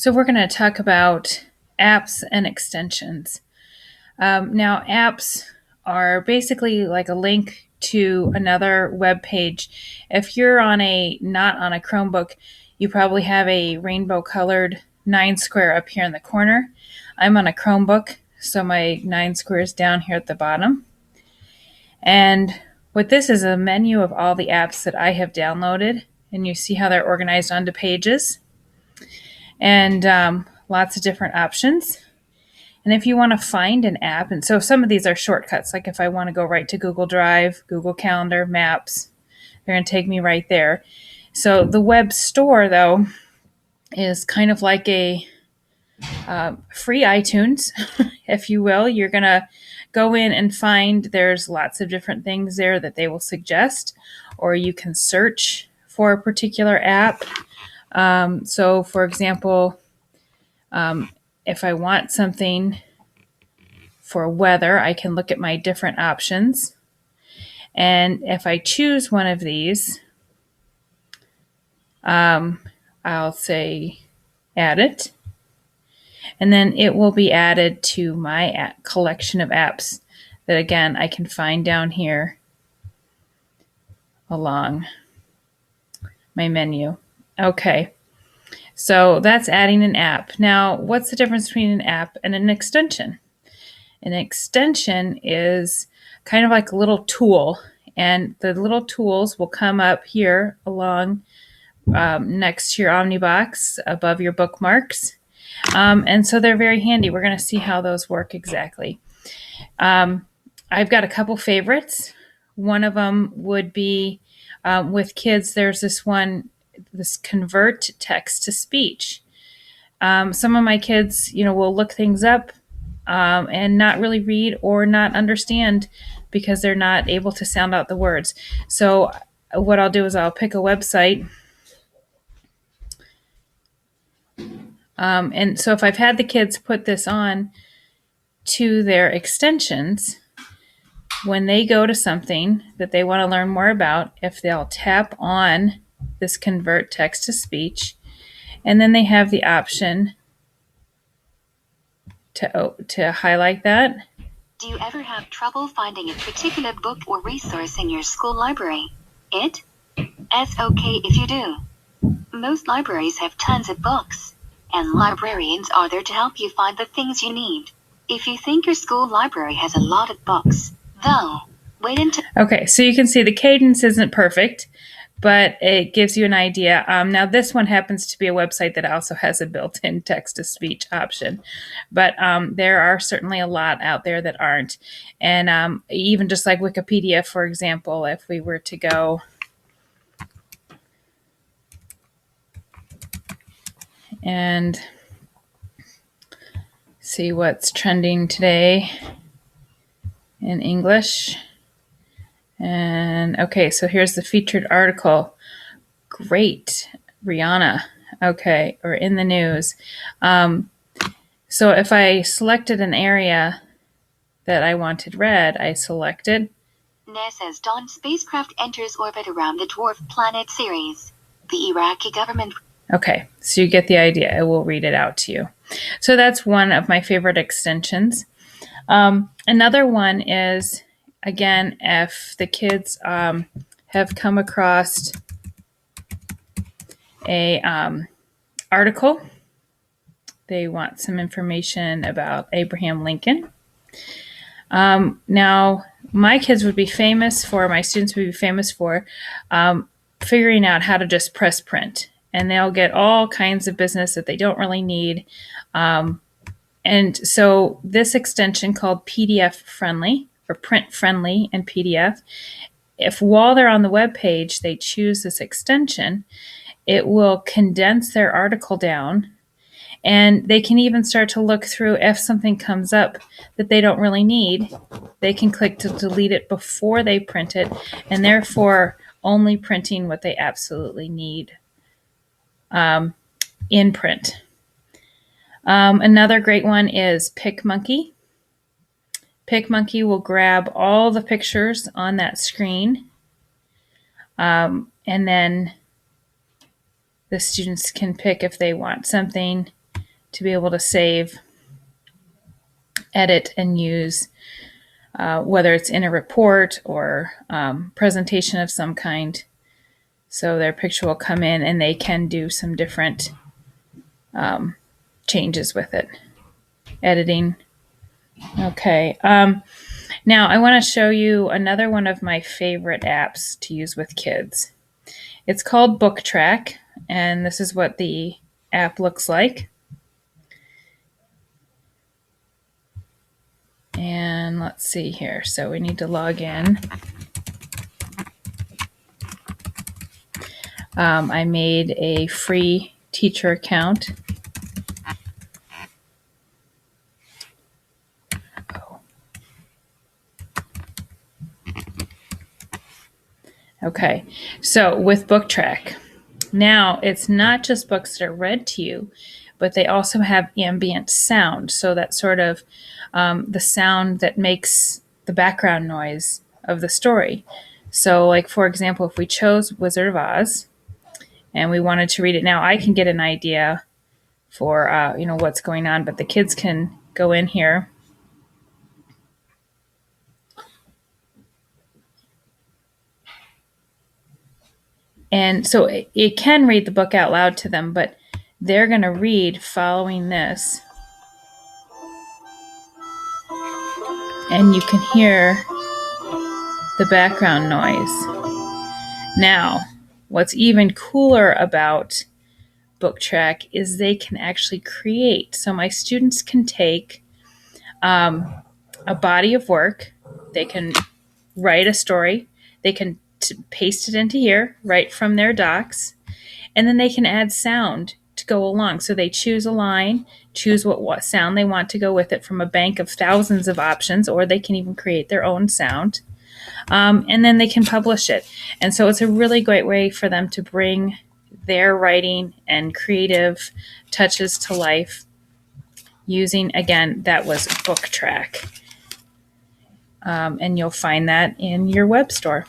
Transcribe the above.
So we're going to talk about apps and extensions. Now, apps are basically like a link to another web page. If you're not on a Chromebook, you probably have a rainbow colored 9 square up here in the corner. I'm on a Chromebook, so my 9 square is down here at the bottom. And what this is a menu of all the apps that I have downloaded, and you see how they're organized onto pages. And lots of different options. And if you want to find an app, and so some of these are shortcuts, like if I want to go right to Google Drive, Google Calendar, Maps, they're going to take me right there. So the web store, though, is kind of like a free iTunes, if you will. You're going to go in and find there's lots of different things there that they will suggest, or you can search for a particular app. So, for example, if I want something for weather, I can look at my different options. And if I choose one of these, I'll say add it. And then it will be added to my collection of apps that, again, I can find down here along my menu. Okay. So that's adding an app. Now, what's the difference between an app and an extension? An extension is kind of like a little tool, and the little tools will come up here along next to your Omnibox above your bookmarks. And so they're very handy. We're going to see how those work exactly. I've got a couple favorites. One of them would be with kids, there's this convert text to speech. Some of my kids, will look things up and not really read or not understand because they're not able to sound out the words. So what I'll do is I'll pick a website. And so if I've had the kids put this on to their extensions, when they go to something that they want to learn more about, if they'll tap on this convert text to speech, and then they have the option to highlight that. Do you ever have trouble finding a particular book or resource in your school library? It's okay if you do. Most libraries have tons of books, and librarians are there to help you find the things you need. If you think your school library has a lot of books, though, wait until... Okay, so you can see the cadence isn't perfect, but it gives you an idea. Now, this one happens to be a website that also has a built-in text-to-speech option, but there are certainly a lot out there that aren't. And even just like Wikipedia, for example, if we were to go and see what's trending today in English. And okay, so here's the featured article. Great, Rihanna. Okay, or in the news. So if I selected an area that I wanted read, I selected NASA's Dawn spacecraft enters orbit around the dwarf planet Ceres. The Iraqi government... Okay, so you get the idea. I will read it out to you. So that's one of my favorite extensions. Another one is, again, if the kids have come across a article, they want some information about Abraham Lincoln. Now, my students would be famous for figuring out how to just press print. And they'll get all kinds of business that they don't really need. And so this extension called PDF Friendly, or Print Friendly and PDF, if while they're on the web page they choose this extension, it will condense their article down, and they can even start to look through if something comes up that they don't really need. They can click to delete it before they print it, and therefore only printing what they absolutely need in print. Another great one is PicMonkey. PicMonkey will grab all the pictures on that screen, and then the students can pick if they want something to be able to save, edit, and use, whether it's in a report or presentation of some kind. So their picture will come in and they can do some different changes with it. Editing. Okay. Now I want to show you another one of my favorite apps to use with kids. It's called BookTrack, and this is what the app looks like. And let's see here. So we need to log in. I made a free teacher account. Okay, so with BookTrack, now it's not just books that are read to you, but they also have ambient sound. So that's sort of the sound that makes the background noise of the story. So like, for example, if we chose Wizard of Oz and we wanted to read it now, I can get an idea for, what's going on, but the kids can go in here. And so it can read the book out loud to them, but they're going to read following this. And you can hear the background noise. Now, what's even cooler about BookTrack is they can actually create. So my students can take a body of work. They can write a story. They can paste it into here right from their docs, and then they can add sound to go along. So they choose a line, choose what sound they want to go with it from a bank of thousands of options, or they can even create their own sound, and then they can publish it. And so it's a really great way for them to bring their writing and creative touches to life using, again, that was BookTrack. And you'll find that in your web store.